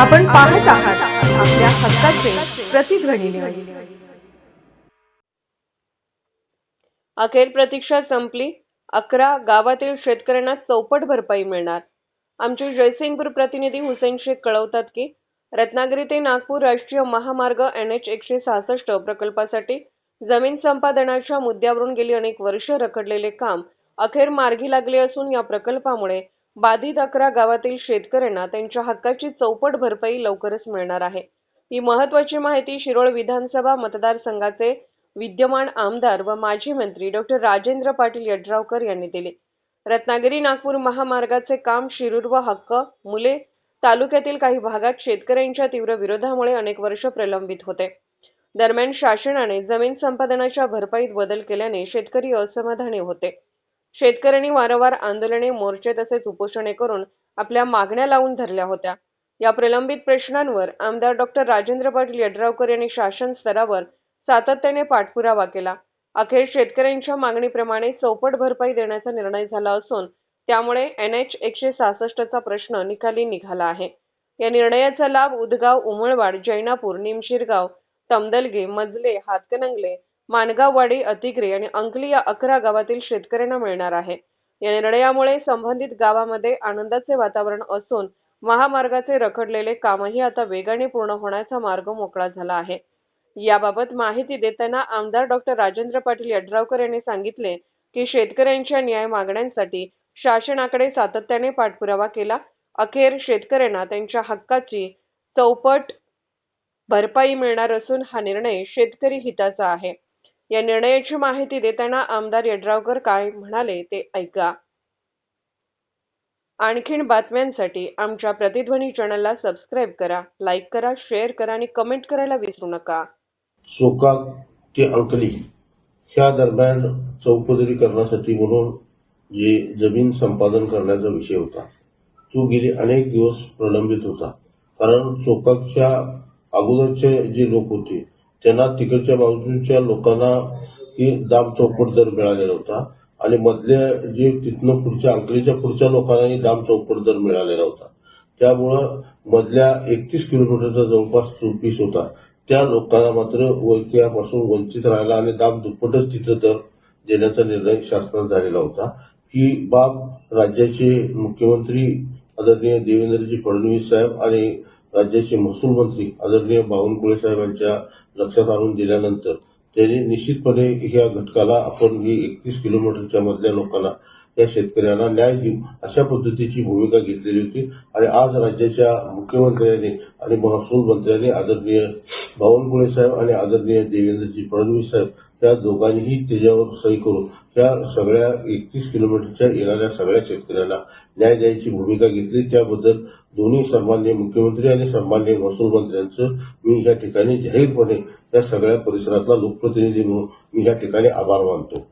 आपण पाहत आहात आपल्या हक्काचे प्रतिध्वनी न्यूज। अखेर प्रतीक्षा संपली। 11 गावातील शेतकऱ्यांना चौपट भरपाई मिळणार। आमचे जयसिंगपूर प्रतिनिधी हुसेन शेख कळवतात की रत्नागिरी ते नागपूर राष्ट्रीय महामार्ग NH 166 प्रकल्पासाठी जमीन संपादनाच्या मुद्द्यावरून गेली अनेक वर्षे रखडलेले काम अखेर मार्गी लागले असून या प्रकल्पामुळे बाधित 11 गावातील शेतकऱ्यांना त्यांच्या हक्काची चौपट भरपाई लवकरच मिळणार आहे। ही महत्त्वाची माहिती शिरोळ विधानसभा मतदारसंघाचे विद्यमान आमदार व माजी मंत्री डॉ. राजेंद्र पाटील यड्रावकर यांनी दिली। रत्नागिरी नागपूर महामार्गाचे काम शिरूर व हक्क मुले तालुक्यातील काही भागात शेतकऱ्यांच्या तीव्र विरोधामुळे अनेक वर्ष प्रलंबित होते। दरम्यान शासनाने जमीन संपादनाच्या भरपाईत बदल केल्याने शेतकरी असमाधानी होते। शेतकऱ्यांनी वारंवार आंदोलने, मोर्चे तसेच उपोषणे करून आपल्या मागण्या लावून धरल्या होत्या। या प्रलंबित प्रश्नांवर आमदार डॉ. राजेंद्र पाटील यड्रावकर यांनी शासन स्तरावर सातत्याने पाठपुरावा केला। अखेर शेतकऱ्यांच्या मागणीप्रमाणे चौपट भरपाई देण्याचा निर्णय झाला असून त्यामुळे NH 166 चा प्रश्न निकाली निघाला आहे। या निर्णयाचा लाभ उदगाव, उमळवाड, जैनापूर, निमशिरगाव, तमदलगे, मजले, हातकणंगले, माणगाववाडी, अतिग्रे आणि अंकली या 11 गावातील शेतकऱ्यांना मिळणार आहे। या निर्णयामुळे संबंधित गावामध्ये आनंदाचे वातावरण असून महामार्गाचे रखडलेले कामही आता वेगाने पूर्ण होण्याचा मार्ग मोकळा झाला आहे। याबाबत माहिती देताना आमदार डॉ. राजेंद्र पाटील यड्रावकर यांनी सांगितले की शेतकऱ्यांच्या न्याय मागण्यांसाठी शासनाकडे सातत्याने पाठपुरावा केला। अखेर शेतकऱ्यांना त्यांच्या हक्काची चौपट भरपाई मिळणार असून हा निर्णय शेतकरी हिताचा आहे। या निर्णयाची माहिती देताना आमदार यड्रावकर काय म्हणाले ते ऐका। आणखीन बातम्यांसाठी आमच्या प्रतिध्वनी चॅनलला सबस्क्राइब करा, लाईक करा, शेअर करा आणि कमेंट करायला विसरू नका। चोकाक ते अंकली ह्या दरम्यान चौपदरी करण्यासाठी म्हणून जे जमीन संपादन करण्याचा विषय होता तो गेली अनेक दिवस प्रलंबित होता। कारण चोकाकच्या अगोदरचे जे लोक होते त्यांना तिकडच्या बाजूच्या लोकांना ही दाम चौपट दर मिळालेला होता आणि मधल्या जे तिथनं पुढच्या अंकलीच्या पुढच्या लोकांनाही दाम चौपट दर मिळालेला होता। त्यामुळं मधल्या 31 किलोमीटरचा जवळपास चौपीस होता त्या लोकांना मात्र वैक्यापासून वंचित राहिला आणि दाम दुप्पटच तिथं दर देण्याचा निर्णय शासनात झालेला होता। ही बाब राज्याचे मुख्यमंत्री आदरणीय देवेंद्रजी फडणवीस साहेब आणि राज्याचे महसूल मंत्री आदरणीय बावनकुळे साहेबांच्या लक्षात आणून दिल्यानंतर त्यांनी निश्चितपणे ह्या घटकाला आपण ही 31 किलोमीटरच्या मधल्या लोकांना या शेतकऱ्यांना न्याय देऊ अशा पद्धतीची भूमिका घेतलेली होती आणि आज राज्याच्या मुख्यमंत्र्यांनी आणि महसूल मंत्र्यांनी आदरणीय बावनकुळे साहेब आणि आदरणीय देवेंद्रजी फडणवीस साहेब या दोघांनीही त्याच्यावर सही करून त्या सगळ्या 31 किलोमीटरच्या येणाऱ्या सगळ्या शेतकऱ्यांना न्याय द्यायची भूमिका घेतली। त्याबद्दल दोन्ही सन्माननीय मुख्यमंत्री आणि सन्माननीय महसूल मंत्र्यांचं मी या ठिकाणी जाहीरपणे या सगळ्या परिसरातला लोकप्रतिनिधी म्हणून मी या ठिकाणी आभार मानतो।